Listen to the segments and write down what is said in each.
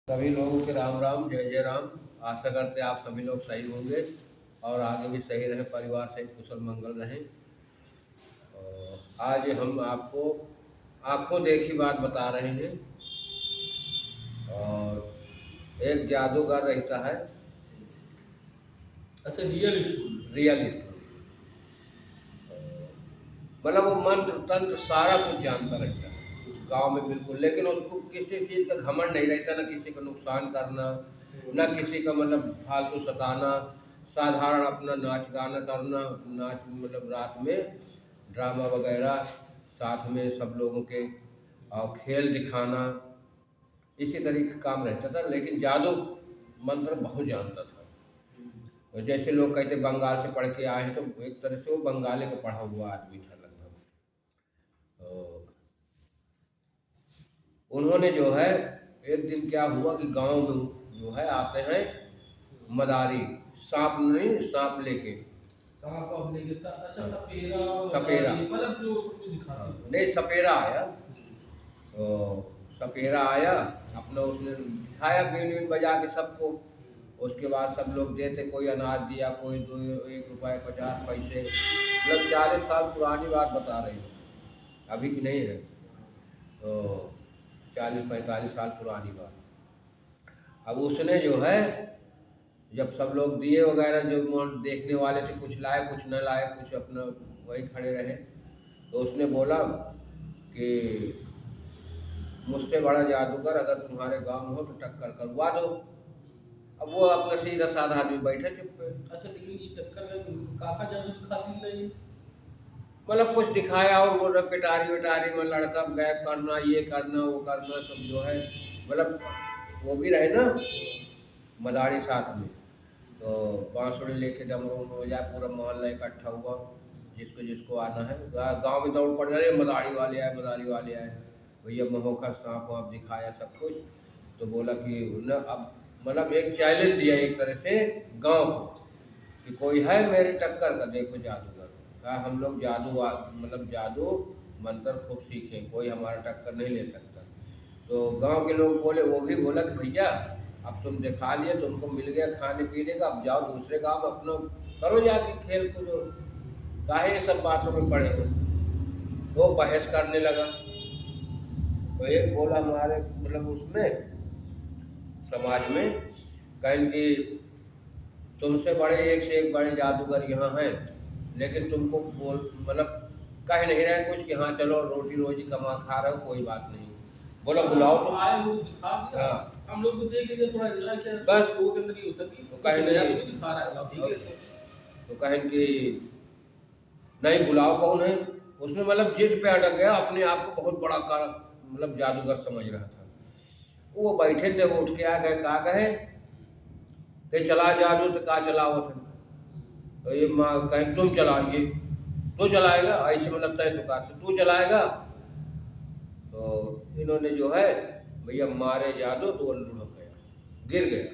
सभी लोगों के राम राम, जय जय राम। आशा करते हैं आप सभी लोग सही होंगे और आगे भी सही रहे, परिवार से कुशल मंगल रहें। और आज हम आपको आंखों देखी बात बता रहे हैं। और एक जादूगर रहता है। अच्छा, रियल स्टोरी। Real story. मतलब वो मंत्र तंत्र सारा कुछ जानता रहता है गांव में, बिल्कुल। लेकिन उसको किसी चीज़ का घमंड नहीं रहता, ना किसी का नुकसान करना, ना किसी का मतलब फालतू सताना। साधारण अपना नाच गाना करना, नाच मतलब रात में ड्रामा वगैरह साथ में सब लोगों के, और खेल दिखाना, इसी तरीके का काम रहता था। लेकिन जादू मंत्र बहुत जानता था। तो जैसे लोग कहते बंगाल से पढ़ के आए हैं, तो एक तरह से वो बंगाली का पढ़ा हुआ आदमी था लगभग। तो उन्होंने जो है, एक दिन क्या हुआ कि गांव में जो है आते हैं मदारी, सांप नहीं, सांप लेके। सांप अब लेके अच्छा, हाँ, सपेरा सपेरा। मतलब जो कुछ दिखाते हाँ, हैं। नहीं, सपेरा आया। तो सपेरा आया, अपना उसने दिखाया बीन बीन बजा के सबको। उसके बाद सब लोग देते, कोई अनाज दिया, कोई 1 रुपये 50 पैसे। मतलब 40 साल पुरानी बात बता रही हूँ, अभी की नहीं है। तो 40-45 साल पुरानी बात। अब उसने जो है, जब सब लोग दिए वगैरह, जो देखने वाले थे, कुछ लाए कुछ न लाए, कुछ अपना वही खड़े रहे। तो उसने बोला कि मुझसे बड़ा जादूगर अगर तुम्हारे गांव में हो तो टक्कर करवा दो। अब वो अपना सीधा साधा आदमी बैठे चुप पे। अच्छा, लेकिन ये टक्कर में काका जादू दिखाती नहीं। मतलब कुछ दिखाया और बोल रहा पिटारी विटारी में लड़का गायब करना, ये करना वो करना, सब जो है मतलब वो भी रहे ना मदारी साथ में। तो बांसुरी लेके डमरू बजा, पूरा मोहल्ला इकट्ठा हुआ, जिसको जिसको आना है। गांव में दौड़ पड़ जाए, मदारी वाले आए, मदारी वाले आए। भैया महोखा सांप वाप दिखाया सब कुछ। तो बोला कि न अब मतलब एक चैलेंज दिया एक तरह से गांव को कि कोई है मेरे टक्कर का, देखो जादूगर। कहा हम लोग मतलब जादू मंत्र खूब सीखे, कोई हमारा टक्कर नहीं ले सकता। तो गांव के लोग बोले, वो भी बोला कि भैया अब तुम दिखा लिए, तुमको मिल गया खाने पीने का, अब जाओ दूसरे गांव अपना करो जाके खेल कूद, काहे ये सब बातों में पड़े हो। वो बहस करने लगा। तो एक बोला हमारे मतलब उसमें समाज में, कहें कि तुमसे बड़े एक से एक बड़े जादूगर यहाँ हैं, लेकिन तुमको बोल मतलब कह नहीं रहे कुछ कि हाँ चलो रोटी रोजी कमा खा रहे हो, कोई बात नहीं। बोला बुलाओ तो। आए वो दिखा दिया। हाँ, हम लोग को देख लेंगे, थोड़ा एंजॉय किया। बस। लोगों के अंदर ये होता कि तो कुछ कहें नया तो कि नहीं दिखा रहा है, आप देख लेते हैं। तो कहें कि नहीं, बुलाओ कौन है। उसने मतलब जिद पे अटक गया, अपने आप को बहुत बड़ा मतलब जादूगर समझ रहा था। वो बैठे थे, वो उठ के आ गए, कहा गए कि चला जादू, तो कहा चलाओ थे। तो ये माँ कहें तुम चलाइए। तू चलाएगा, ऐसे मतलब तय दुकान से तू चलाएगा। तो इन्होंने जो है भैया मारे जादू, तो वो लुढ़क गया, गिर गया।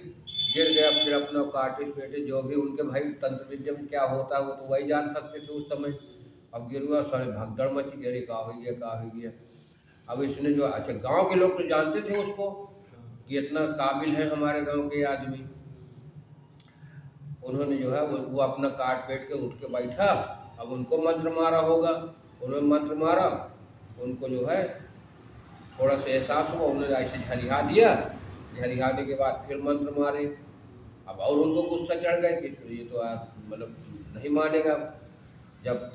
गिर गया, फिर अपना काटे पेटे जो भी उनके भाई तंत्र विद्या में क्या होता है वो तो वही जान सकते थे उस समय। अब गिर हुआ, सारे भगदड़ मची, गहरी कहा हो गया, कहा हो गया। अब इसने जो, अच्छा गांव के लोग तो जानते थे उसको कि इतना काबिल है हमारे गांव के आदमी। उन्होंने जो है वो अपना काट पेट के उठ के बैठा। अब उनको मंत्र मारा होगा, उन्होंने मंत्र मारा, उनको जो है थोड़ा सा एहसास हुआ, उन्होंने ऐसे झरिहा दिया। झरिहाने के बाद फिर मंत्र मारे। अब और उनको गुस्सा चढ़ गया कि ये तो आप मतलब नहीं मानेगा। जब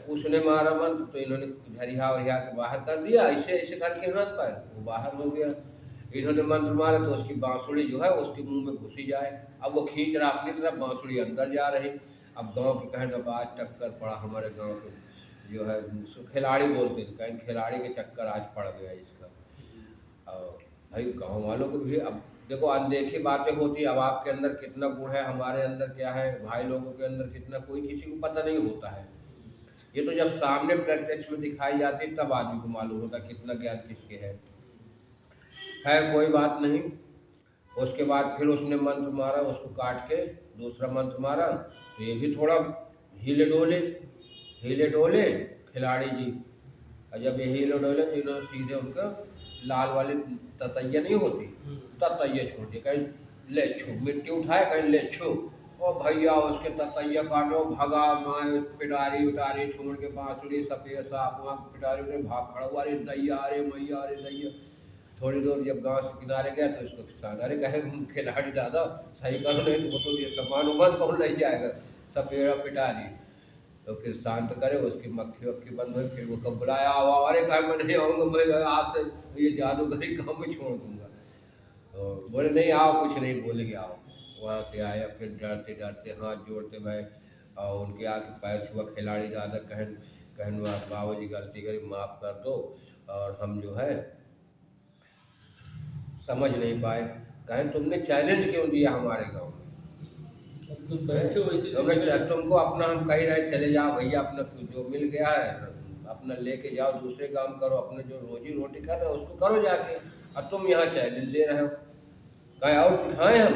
उसने मारा मंत्र तो इन्होंने झरिहा वरिहा के बाहर कर दिया, ऐसे ऐसे करके हाथ पैर वो बाहर हो गया। इन्होंने मंत्र मारा तो उसकी बांसुड़ी जो है उसके मुंह में घुसी जाए। अब वो खींच रहा अपनी तरफ, बांसुड़ी अंदर जा रही। अब गांव के कहें तो आज टक्कर पड़ा हमारे गांव के जो है, उसको खिलाड़ी बोलते थे, कहें खिलाड़ी के चक्कर आज पड़ गया इसका। और भाई गांव वालों को भी अब देखो अनदेखी बातें होती, अब आपके अंदर कितना गुण है, हमारे अंदर क्या है, भाई लोगों के अंदर कितना, कोई किसी को पता नहीं होता है। ये तो जब सामने प्रत्यक्ष में दिखाई जाती तब आदमी को मालूम होता कितना ज्ञान किसके है। खैर कोई बात नहीं। उसके बाद फिर उसने मंत्र मारा, उसको काट के दूसरा मंत्र मारा, तो ये भी थोड़ा हिले डोले, हिले डोले खिलाड़ी जी। और जब ये हिले डोले तो इन्होंने सीधे उनका लाल वाली ततैया नहीं होती, ततैया छोड़ दी, कहीं ले छू, मिट्टी उठाए कहीं ले छू, ओ भैया उसके ततैया काटो, भगा माए पिटारी उटारी छोड़ के बांसुरी सफेद साफ वहाँ पिटारी उटारी भाग खड़ा हुआ, अरे दैया अरे मैया अरे दैया। थोड़ी दूर जब गांव से किनारे गया तो उसको किसान अरे कहे खिलाड़ी दादा सही करो, नहीं तो वो तो ये सामान उमान कौन ले जाएगा, सपेड़ा पिटारी। तो फिर शांत करे, उसकी मक्खी वक्खी बंद हुई, फिर वो कब बुलाया आओ, अरे कहे मैं नहीं आऊँगा, मैं आज से ये जादूगरी काम में छोड़ दूंगा। तो बोले नहीं आओ, कुछ नहीं बोलेंगे आओ। वहाँ से आया, फिर डरते डरते हाथ जोड़ते भाई और उनके आके पैर छुआ, खिलाड़ी दादा कहन कहन बाबू जी गलती करी माफ़ कर दो, और हम जो है समझ नहीं पाए, कहें तुमने चैलेंज क्यों दिया हमारे गांव में, अब तुम बैठे हो इसी तो मैं जगह। तुमको अपना हम कह रहे चले जाओ भैया, अपना जो मिल गया है अपना लेके जाओ, दूसरे काम करो, अपने जो रोजी रोटी कर रहे हो उसको करो जाके, और तुम यहाँ चैलेंज दे रहे हो। कहें और दिखाएं हम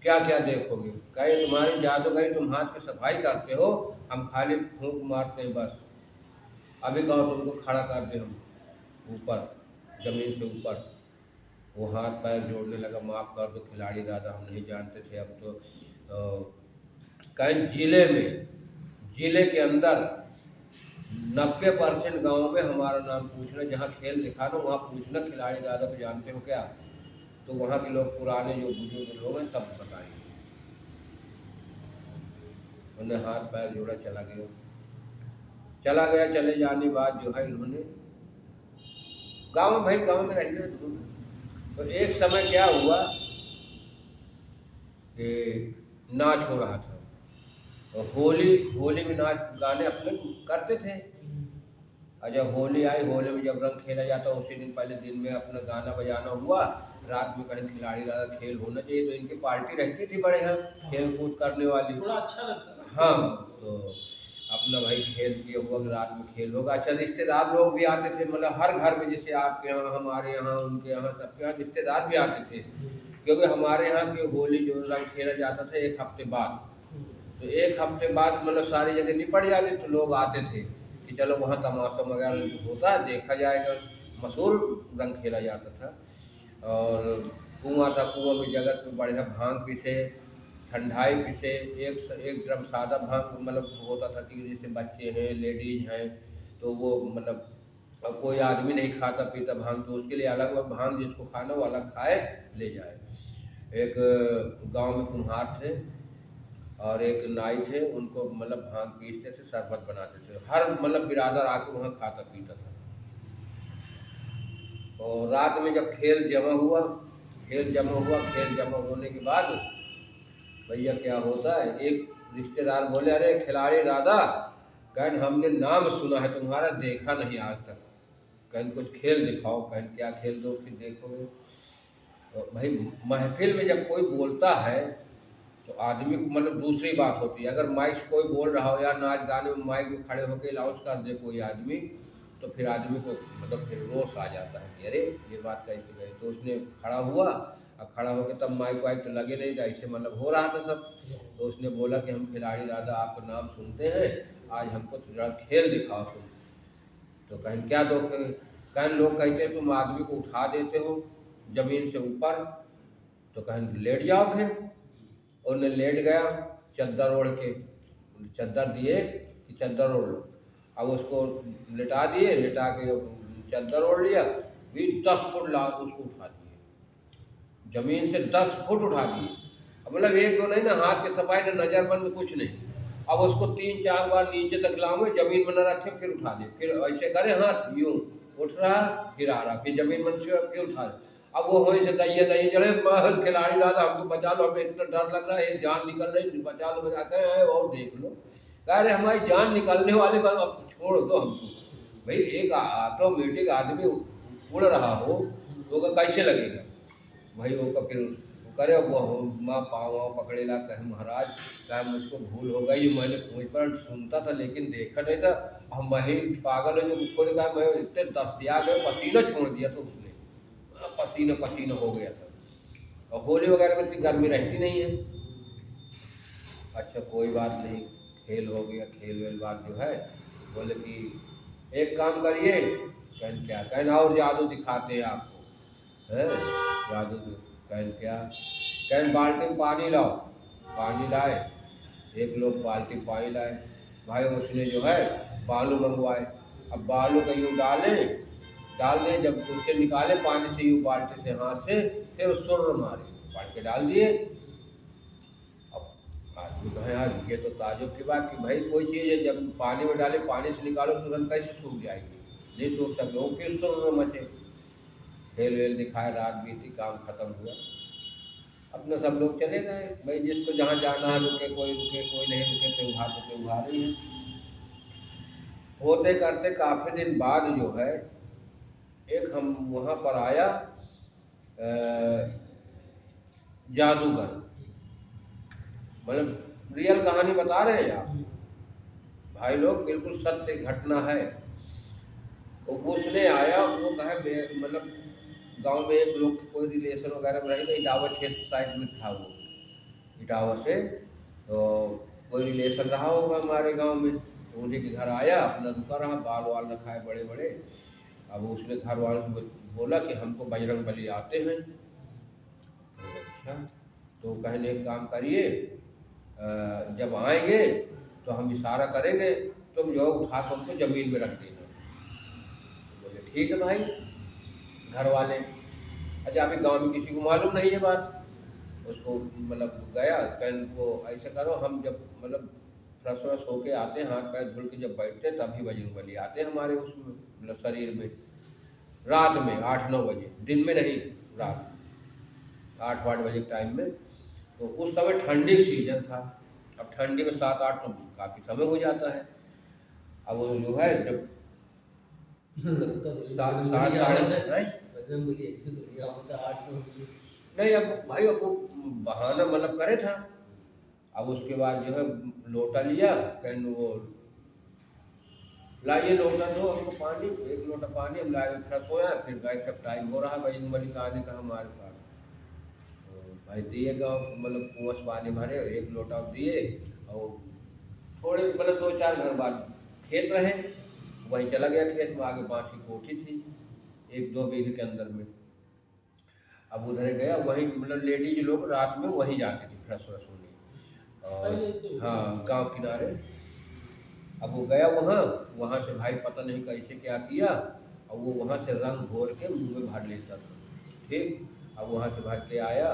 क्या क्या देखोगे, कहें तुम्हारी जादूगरी, तुम हाथ की सफाई करते हो, हम खाली फूंक मारते हैं बस। अभी कहो तुमको खड़ा कर दे हम ऊपर, जमीन से ऊपर। वो हाथ पैर जोड़ने लगा, माफ़ कर दो खिलाड़ी दादा हम नहीं जानते थे, अब तो कहीं जिले के अंदर 90% गाँव में हमारा नाम पूछना, जहाँ खेल दिखा दो वहाँ पूछना खिलाड़ी दादा को जानते हो क्या, तो वहाँ के लोग पुराने जो बुजुर्ग लोग हैं सब बताएंगे। उन्हें हाथ पैर जोड़ा, चला गया। चले जाने बाद जो है इन्होंने गाँव में, भाई गाँव में रहते हैं, तो एक समय क्या हुआ कि नाच हो रहा था, और होली में नाच गाने अपने करते थे। और जब होली आई, होली में जब रंग खेला जाता, उसी दिन पहले दिन में अपना गाना बजाना हुआ, रात में कहीं खिलाड़ी ज़्यादा खेल होना चाहिए, तो इनकी पार्टी रहती थी बड़े यहाँ खेल कूद करने वाली। थोड़ा अच्छा लगता है। हाँ, तो अपना भाई खेल किया हुआ कि रात में खेल होगा। अच्छा, रिश्तेदार लोग भी आते थे, मतलब हर घर में, जैसे आपके यहाँ हमारे यहाँ उनके यहाँ सबके यहाँ रिश्तेदार भी आते थे, क्योंकि हमारे यहाँ की होली जो रंग खेला जाता था 1 हफ्ते बाद, तो 1 हफ्ते बाद मतलब सारी जगह निपट जाती, तो लोग आते थे कि चलो वहाँ तमाशा वगैरह होता है देखा जाएगा। मशहूर रंग खेला जाता था, और कुआँ था, कुआँ में जगत में बढ़िया भांग पीसे, ठंडाई पीसे, एक ड्रम सादा भांग, मतलब होता था कि जैसे बच्चे हैं लेडीज हैं तो वो मतलब कोई आदमी नहीं खाता पीता भांग, तो उसके लिए अलग भांग, जिसको खाना वो अलग खाए ले जाए। एक गांव में कुम्हार थे और एक नाई थे, उनको मतलब भांग पीसते थे, शरबत बनाते थे, हर मतलब बिरादर आके वहाँ खाता पीता था। और रात में जब खेल जमा हुआ, खेल जमा होने के बाद भैया क्या होता है, एक रिश्तेदार बोले अरे खिलाड़ी दादा, कहन हमने नाम सुना है तुम्हारा, देखा नहीं आज तक, कहन कुछ खेल दिखाओ। कहन क्या खेल दो, फिर देखोगे। तो भाई महफिल में जब कोई बोलता है तो आदमी को मतलब दूसरी बात होती है, अगर माइक से कोई बोल रहा हो या नाच गाने में माइक में खड़े होकर अनाउंस कर दे कोई आदमी, तो फिर आदमी को मतलब फिर रोष आ जाता है कि अरे ये बात कैसे गई। तो उसने खड़ा हुआ, और खड़ा होकर तब माइक वाइक तो लगे नहीं था, ऐसे मतलब हो रहा था सब। तो उसने बोला कि हम खिलाड़ी दादा आपका नाम सुनते हैं, आज हमको थोड़ा खेल दिखाओ तुम। तो कहें क्या दो खेल, कहें लोग कहते हैं तुम आदमी को उठा देते हो ज़मीन से ऊपर, तो कहें लेट जाओ फिर। उन्हें लेट गया, चद्दर ओढ़ के, चद्दर दिए कि चद्दर ओढ़ लो, अब उसको लिटा दिए, लिटा के चद्दर ओढ़ लिया, भी 10 फुट लाख उसको उठा दिए, ज़मीन से 10 फुट उठा दिए। अब मतलब एक दो नहीं ना, हाथ के सफाई ना नज़र बंद कुछ नहीं। अब उसको 3-4 बार नीचे तक लाऊंगे, ज़मीन में न रखे, फिर उठा दे, फिर ऐसे करे हाथ यूँ उठ रहा, फिर आ रहा, फिर ज़मीन में फिर उठा दे। अब वो वहीं से दैया चले, खिलाड़ी दादा हमको बचा लो, हमें इतना डर लग रहा है, जान निकल रही, बचा लो बचा के आए और देख लो। कह रहे हमारी जान निकलने वाले बात, अब छोड़ दो हमको। भाई एक ऑटोमेटिक आदमी उड़ रहा हो तो वो कैसे लगेगा भाई, वो फिर वो करे, वो माँ पाँव वाँव पकड़े ला, कहे महाराज क्या मुझको भूल हो गई, मैंने मुझ पर सुनता था लेकिन देखा नहीं था, हम वही पागल है जो खुद कहा, मैं इतने दस्तिया गए, पसीना छोड़ दिया था उसने, पसीना हो गया था। और होली वगैरह में इतनी गर्मी रहती नहीं है। अच्छा कोई बात नहीं, खेल हो गया, खेल वेल बात जो है, बोले कि एक काम करिए, कहन क्या, कहन और जादू दिखाते हैं आपको है, जादू कहन क्या, कहन बाल्टी में पानी लाओ, पानी लाए, एक लोग बाल्टी में पानी लाए, भाई उसने जो है बालू मंगवाए, अब बालू का यूँ डाल दें, जब उससे निकाले पानी से यूँ बाल्टी से हाथ से, फिर सुर मारे, पानी के डाल दिए। आदमी कहे यार ये तो ताजुब की बात कि भाई कोई चीज़ है जब पानी में डाले पानी से निकालो तुरंत कैसे सूख जाएगी, नहीं सूख सकते, वो फिर सुर मचे, खेल वेल दिखाए, रात बीती, काम खत्म हुआ, अपने सब लोग चले गए, भाई जिसको जहाँ जाना है रुके, कोई नहीं रुके, त्योहार ही है। होते करते काफ़ी दिन बाद जो है एक हम वहाँ पर आया जादूगर, मतलब रियल कहानी बता रहे हैं आप भाई लोग, बिल्कुल सत्य घटना है। तो उसने आया, वो कहे मतलब गांव में एक लोग कोई रिलेशन वगैरह में रहेगा, इटावा क्षेत्र साइड में था वो, इटावा से तो कोई रिलेशन रहा होगा हमारे गांव में, तो उन्हीं के घर आया, अपना रुका रहा, बाल वाल रखाए बड़े बड़े। अब उसने घर वालों को बोला कि हमको बजरंग बली आते हैं, तो अच्छा, तो कहने एक काम करिए, जब आएंगे तो हम इशारा करेंगे, तुम जो है उठा कर उनको ज़मीन में रख देना। बोले ठीक है भाई। घर वाले, अच्छा अभी गांव में किसी को मालूम नहीं है बात, उसको मतलब गया, कहन को ऐसे करो, हम जब मतलब फ्रेश व्रेश होके आते हैं, हाथ पैर धुल के जब बैठते हैं तभी बजरंग बली आते हैं हमारे उसमें मतलब शरीर में, रात में 8-9 बजे, दिन में नहीं, रात 8-8 बजे के टाइम में। तो उस समय ठंडी सीजन था, अब ठंडी में 7-8 तो काफ़ी समय हो जाता है। अब वो जो है जब नहीं, अब भाई अब वो बहाना मतलब करे था। अब उसके बाद जो है लोटा लिया, कहन वो लाइए लोटा दो हमको पानी, एक लोटा पानी हम लाए, फ्रेश होया, फिर गए, सब टाइम हो रहा बजरंग बली का आने का हमारे पास। तो भाई दिए गाँव मतलब कुआं से पानी भरे, एक लोटा दिए, और थोड़े मतलब 2-4 घर बाद खेत रहे, वहीं चला गया खेत में, आगे बाँस की कोठी थी 1-2 बीघे के अंदर में। अब उधर गया, वहीं मतलब लेडीज लोग रात में वहीं जाती थी फ्रेश व्रेश होने, और हाँ गांव किनारे। अब वो गया वहाँ से भाई पता नहीं कैसे क्या किया, और वो वहाँ से रंग घोर के मुँह में भर लेता था, ठीक। अब वहाँ से भर के आया,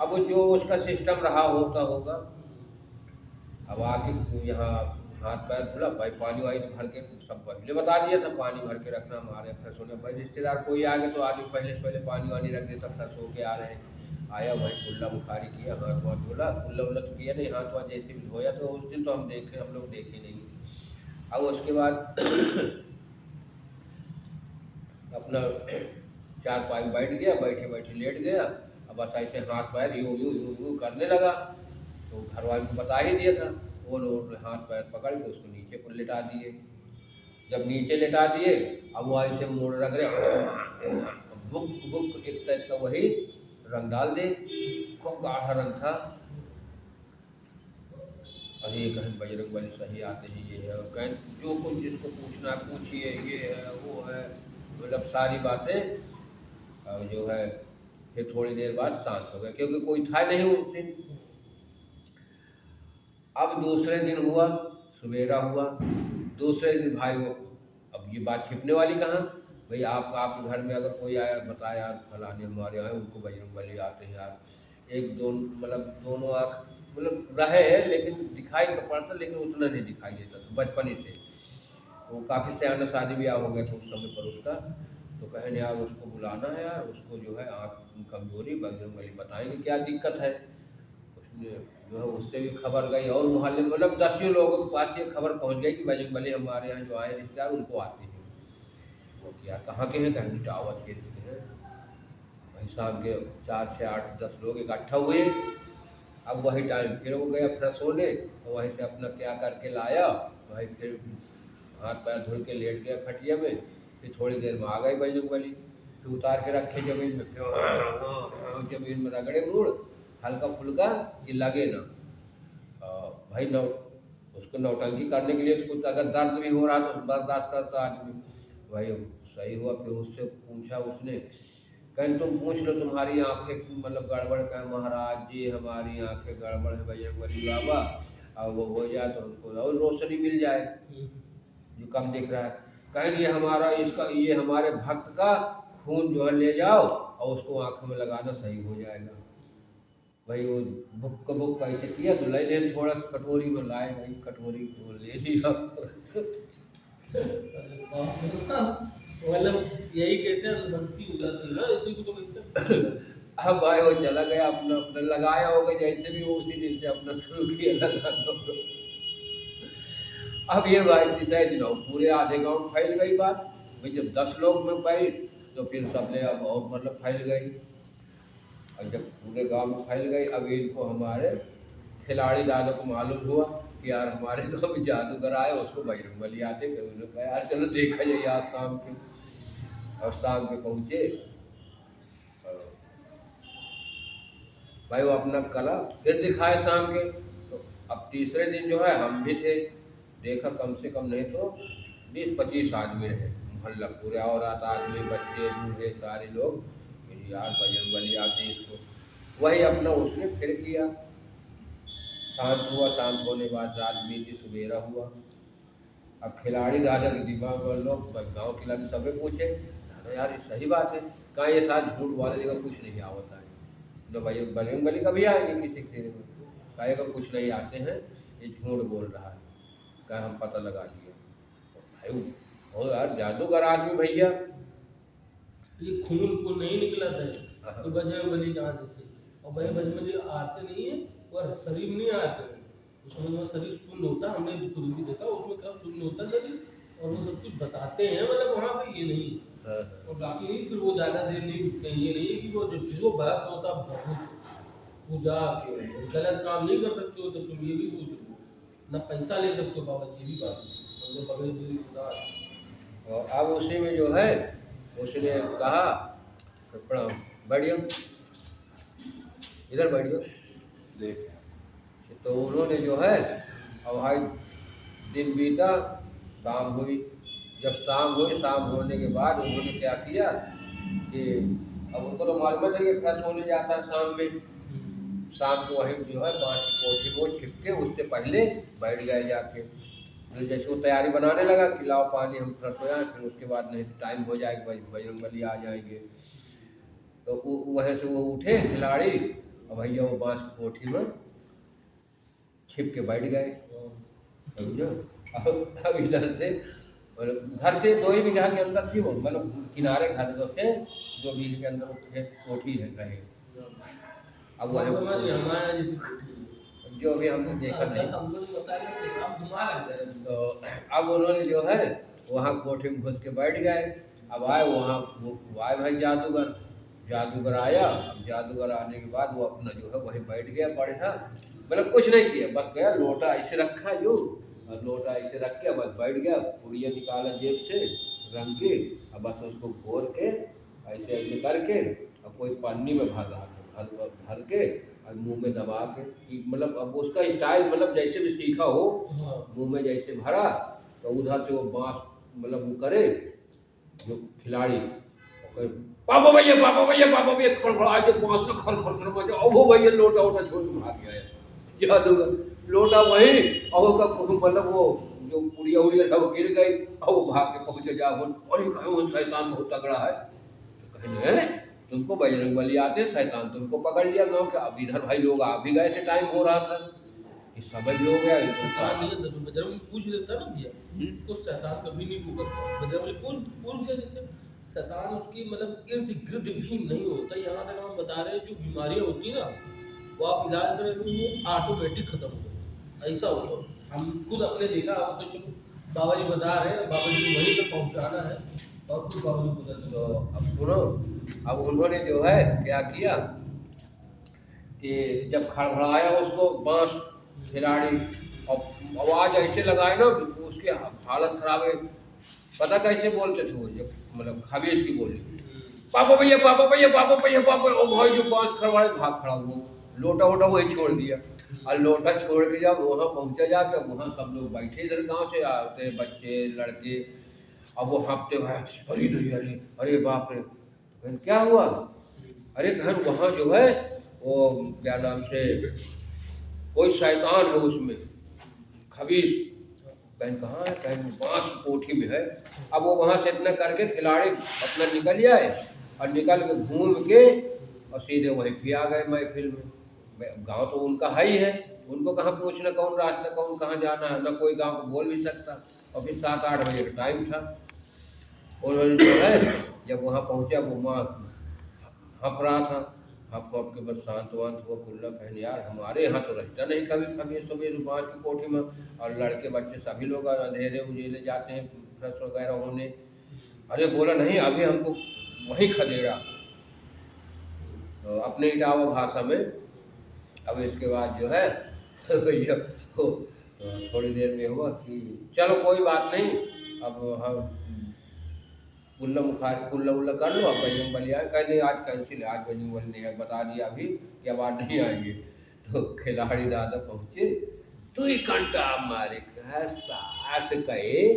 अब जो उसका सिस्टम रहा होता होगा, अब आके यहाँ हाथ पैर धुला, भाई पानी वानी भर के सब पहले बता दिया था, पानी भर के रखना हमारे फ्रेश होने, भाई रिश्तेदार कोई आ गए तो आदमी पहले से पहले पानी वानी रख देता, फ्रेश होके आ रहे हैं। आया वही कुल्ला बुखारी किया, हाथ वाथ धुला, कुल्ला उल्ला तो किया नहीं, हाथ वाथ जैसे भी धोया, तो उस दिन तो हम लोग देखे नहीं। अब उसके बाद अपना चारपाई में बैठ गया, बैठे बैठे लेट गया, अब बस ऐसे हाथ पैर यूँ करने लगा, तो घर वाले को बता ही दिया था, वो लोग हाथ पैर पकड़ के उसको नीचे पर लेटा दिए। जब नीचे लेटा दिए, अब वो ऐसे मोड़ रख रहे, बुक बुक एक टाइप का वही रंग डाल दे, खूब गाढ़ा रंग था। अरे कहीं बजरंग बली सही आते ही ये है, कहीं जो कुछ जिसको पूछना पूछिए, ये है वो है, मतलब सारी बातें। और जो है फिर थोड़ी देर बाद शांत हो गया, क्योंकि कोई था नहीं उस दिन। अब दूसरे दिन हुआ, सवेरा हुआ, दूसरे दिन भाई वो, अब ये बात छिपने वाली कहाँ, भाई आपके घर में अगर कोई आया बताया यार फलाने हमारे यहाँ उनको बजरंग बली आते हैं यार, एक दो मतलब दोनों आँख मतलब रहे, लेकिन दिखाई तो पड़ता, लेकिन उतना नहीं दिखाई देता था बचपन ही से। वो काफ़ी सयाना शादी ब्याह हो गया था उस समय पर उसका, तो कहने यार उसको बुलाना है यार, उसको जो है आँख कमजोरी, बजरंग बली बताएंगे क्या दिक्कत है। उसने जो है उससे भी खबर गई, और मोहल्ले मतलब 10 लोगों के पास ये खबर पहुंच गई कि बजरंग बली हमारे यहाँ जो आए रिश्तेदार उनको आते हैं। वो क्या कहाँ के हैं, कहीं इटावा क्षेत्र के हैं। वही शाम के 4 से 8-10 लोग इकट्ठा हुए। अब वही टाइम फिर वो गया फ्रेश होने, तो वहीं से अपना क्या करके लाया, वहीं फिर हाथ पैर धुल के लेट गया खटिया में। फिर थोड़ी देर में आ गई बजरंग बली, फिर उतार के रखे जमीन में, फिर जमीन में रगड़े मुड़ हल्का फुल्का कि लगे ना। भाई नौ उसको नौटंकी करने के लिए तो कुछ अगर दर्द भी हो रहा तो बर्दाश्त करता आदमी, भाई सही हुआ। फिर उससे पूछा उसने, कहीं तुम पूछ लो तुम्हारी आंखें मतलब गड़बड़, कहें महाराज जी हमारी आंखें गड़बड़ है बजरंगबली बाबा, और वो हो जाए तो हमको और रोशनी मिल जाए जो कम दिख रहा है। कहें ये हमारा इसका ये हमारे भक्त का खून जो है ले जाओ और उसको आँख में लगाना, सही हो जाएगा। भाई वो बुक कैसे किया तो ले लें, थोड़ा सा कटोरी में लाए, भाई कटोरी को ले लिया। मतलब यही कहते हैं भक्ति हो जाती है ना, इसी को तो कहते हैं। अब भाई वो चला गया अपना अपना लगाया होगा, जैसे भी वो उसी दिन से अपना शुरू किया लगाना। अब ये भाई तीसरे दिन पूरे आधे गांव में फैल गई बात। भाई जब 10 लोग में पाई तो फिर सबने अब और मतलब फैल गई, और जब पूरे गांव में फैल गई, अब इनको हमारे खिलाड़ी दादा को मालूम हुआ कि यार हमारे गांव में जादूगर आए, उसको बजरंगबली आते। फिर उन्होंने कहा यार चलो देखा जाए आज शाम के, और शाम के पहुँचे। और भाई वो अपना कला फिर दिखाए शाम के। तो अब तीसरे दिन जो है हम भी थे, देखा कम से कम नहीं तो 20-25 आदमी रहे मोहल्ला पूरे, और रात आदमी बच्चे बूढ़े सारे लोग। फिर यार बजरंगबली आते इसको, वही अपना उसने फिर किया। शांत हुआ, शांत होने के बाद रात बीती, सवेरा हुआ। अब खिलाड़ी दादा के दिमाग में लोग गाँव के लगे सबे पूछे, दादा यार ये सही बात है, कहाँ ये साथ झूठ वाले जगह कुछ नहीं आवता है, तो भाई बजरंगबली कभी आएंगे किसी के में, कहे का कुछ नहीं आते हैं, ये झूठ बोल रहा है, कहे हम पता लगा दिया। तो भाई हो यार जादूगर आदमी भैया, ये खून को नहीं निकला था तो बजरंगबली जान से, और बजरंगबली आते नहीं है और शरीर में नहीं आते हैं, उस समय में शरीर शून्य होता है। हमने खुद भी देखा उसमें क्या शून्य होता है शरीर, और वो सब कुछ बताते हैं, मतलब वहाँ पे ये नहीं और बाकी नहीं। फिर वो ज़्यादा देर नहीं रुकते हैं, ये नहीं कि वो फिर वो भक्त होता बहुत पूजा के गलत काम नहीं कर सकते हो, तो तुम ये भी सोच लो ना पैसा ले सकते हो बाबा जी, भी बात हम लोग बगैर दिल खुदा। और अब उसी में जो है उसने कहा प्रणाम बैठियो, इधर बैठियो। तो उन्होंने जो है अब भाई दिन बीता, शाम हुई। जब शाम हुई, शाम होने के बाद उन्होंने क्या किया कि अब उनको तो मालूम है कि फ्रेश होने जाता है शाम में, शाम को वहीं जो है बाँस की कोठी में छिपके उससे पहले बैठ गए जाके। फिर जैसे वो तैयारी बनाने लगा कि लाओ पानी हम फ्रेश हो जाए, फिर उसके बाद नहीं टाइम हो जाएगा बजरंगबली आ जाएंगे। तो वहीं से वो उठे खिलाड़ी, और भैया वो बाँस की कोठी में छिप के बैठ गए, समझो। अब इधर से मतलब घर से 2 ही बीघा के अंदर थी वो, मतलब किनारे घर जो थे 2 बीघे के अंदर खेत कोठी है रहे। अब वह हमारा जैसे जो अभी हमने देखा नहीं, हमको तो पता नहीं से अब घुमा लग जाए। तो अब उन्होंने जो है वहाँ कोठी में घुस के बैठ गए। अब आए वहाँ वो आए भाई जादूगर, जादूगर आया। अब जादूगर आने के बाद वो अपना जो है वहीं बैठ गया बढ़िया, मतलब कुछ नहीं किया, बस गया लोटा ऐसे रखा जो, और लोटा ऐसे रख के बस बैठ गया, पुड़िया निकाला जेब से रंग के, और बस उसको घोर के ऐसे ऐसे करके और कोई पन्नी में भर रहा था, भर के और मुंह में दबा के कि मतलब अब उसका स्टाइल मतलब जैसे भी सीखा हो, मुंह में जैसे भरा तो उधर से वो बाँस मतलब वो करे जो खिलाड़ी, पापा भैया पापा भैया पापा भैया खड़खड़ा के बाँस में खड़ मचा, अब वो भैया लोटा वोटा छोड़ के भाग गया है जादूगर। लोटा वहीं और मतलब वो जो पुड़िया उड़िया था वो गिर गई, और वो भाग के पहुँचे जा, और ये कहे वो शैतान बहुत तगड़ा है। कहेंगे तुमको बजरंगबली आते शैतान तुमको पकड़ लिया गाँव के। अब इधर भाई लोग आ भी गए थे, टाइम हो रहा था कि समझ लो गया बजरंगबली पूछ लेता ना भैया तो शैतान कभी नहीं वो करता। बजरंगबली पूछ लिया जिससे शैतान उसकी मतलब इर्द गिर्द भी नहीं होता। यहाँ तक हम बता रहे हैं जो बीमारियाँ होती ना वो आप इलाज करें तो वो ऑटोमेटिक खत्म हो जाए, ऐसा होता। हम खुद अपने देखा, तो चलो बाबा जी बता रहे हैं, बाबा जी को वहीं तक पहुँचाना है और खुद बाबा जी बता। तो अब सुनो, अब उन्होंने जो है क्या किया कि जब खड़खड़ाया उसको बाँस खिलाड़ी और आवाज़ ऐसे लगाए ना उसकी हालत खराब है। पता कैसे बोलते थे वो, जब मतलब खबीज की बोली, पापा भैया पापा भैया पापा भैया पापा, और भाई जो बाँस खड़वाड़े भाग खड़ा हुआ, लोटा वोटा वही छोड़ दिया। और लोटा छोड़ के जब वहाँ पहुँचा जाकर, वहाँ सब लोग बैठे, इधर गांव से आते बच्चे लड़के, अब वो हाँफते भाई, अरे नहीं, अरे अरे बाप रे। बहन क्या हुआ? अरे बहन वहाँ जो है वो क्या नाम से कोई शैतान है उसमें, खबीस। बहन कहाँ है? बहन बांस की कोठी में है। अब वो वहाँ से इतना करके खिलाड़ी अपना निकल आए और निकल के घूम के और सीधे वहीं पे आ गए महफिल में। गांव तो उनका है ही है, उनको कहाँ पूछना कौन रास्ता कौन कहाँ जाना है, न कोई गांव को बोल भी सकता। और फिर 7-8 बजे का टाइम था। उन्होंने जो है जब वहाँ पहुँचा वो माँ हँप रहा था, हँप हँप के बस शांत वांत हुआ। कुल्ला बहन यार हमारे यहाँ तो रहता नहीं कभी कभी सुबह बाँस की कोठी में, और लड़के बच्चे सभी लोग अंधेरे उधेरे जाते हैं फ्रेश वगैरह होने। अरे बोला नहीं अभी हमको वहीं खदेड़ा, तो अपने इटावा भाषा में। अब इसके बाद जो है भैया तो थोड़ी देर में हुआ कि चलो कोई बात नहीं, अब हम कुल्ला उल्ला कर लो, अब बजरंग बली आए। कह नहीं आज कैंसिल है, आज बजरंग बली नहीं है, बता दिया अभी कि अब आज नहीं आएंगे। तो खिलाड़ी दादा पहुँचे, तू ही घंटा मारे सास कहे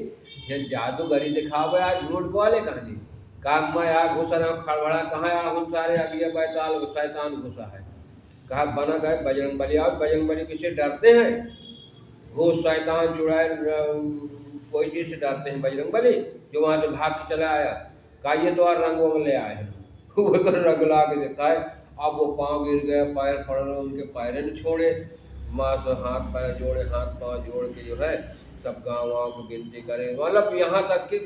जब जादूगरी दिखावे आज झूठ बोले कहानी काम में आ घुसा रहा खड़बड़ा कहाँ आ हम सारे अगिया बैताल शैतान घुसा है। कहा बना गए बजरंग बली आओ। बजरंग बली किसे डरते हैं? वो शैतान जुड़ाए कोई चीज़ से डरते हैं बजरंग बली, जो वहाँ से भाग के चला आया। कहा ये तो और रंग वंग ले आए हैं। वो तो रंग ला के दिखाए। अब वो पाँव गिर गए, पैर पड़ रहे, उनके पैर न छोड़े। माँ से हाथ पैर जोड़े, हाथ पाँव जोड़ के जो है सब गाँव वाँव को गिनती करे। मतलब यहाँ तक कि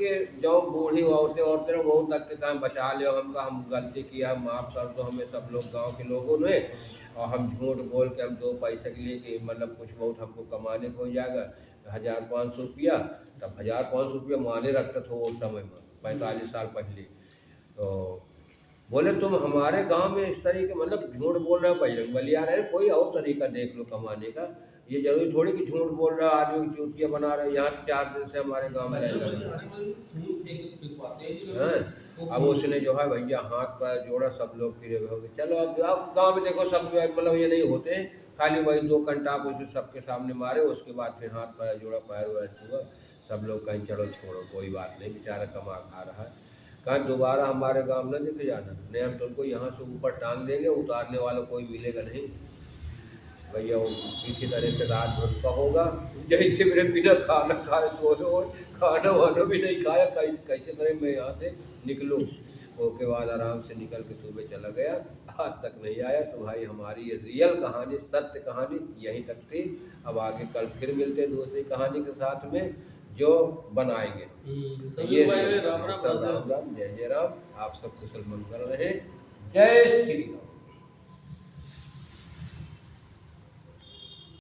जो बूढ़ी औरतें औरतें वो तक के काम बचा लियो हमका, हम गलती किया माफ़ कर दो हमें सब लोग गाँव के लोगों ने, और हम झूठ बोल के हम 2 पैसे के लिए कि मतलब कुछ बहुत हमको कमाने को हो जाएगा 1500 रुपया। तब 1500 रुपया माने रखते थे उस समय में 45 साल पहले। तो बोले तुम हमारे गांव में इस तरीके मतलब झूठ बोल रहे हो बजरंग बली आ रहे, कोई और तरीका देख लो कमाने का। ये जरूरी थोड़ी कि झूठ बोल रहा है आदमी की चूतिया बना रहे। यहाँ 4 दिन से हमारे गांव में रहता है। अब उसने जो है भैया हाथ पैर जोड़ा, सब लोग फिरे हो गए। चलो अब गाँव में देखो सब जो है मतलब ये नहीं होते, खाली वही 2 घंटा आप उसे सबके सामने मारे, उसके बाद फिर हाथ पैर जोड़ा, पैर वैर छुआ। सब लोग कहीं चलो छोड़ो कोई बात नहीं, बेचारा कमा खा रहा है। कहाँ दोबारा हमारे गाँव न दिख जाना, नहीं हम तुमको यहाँ से ऊपर टांग देंगे, उतारने वाला कोई मिलेगा नहीं। भैया वो इसी तरह से रात भर का होगा। जैसे मेरे बिना खाना खाए सोए, खाना वाना भी नहीं खाया, कैसे तरह मैं यहाँ से निकलूँ। उसके बाद आराम से निकल के सुबह चला गया, आज तक नहीं आया। तो भाई हमारी ये रियल कहानी, सत्य कहानी यहीं तक थी। अब आगे कल फिर मिलते हैं दूसरी कहानी के साथ में जो बनाएंगे। ये राम राम सब राम राम, जय जय राम। आप सब कुशल मंगल रहे। जय श्री राम।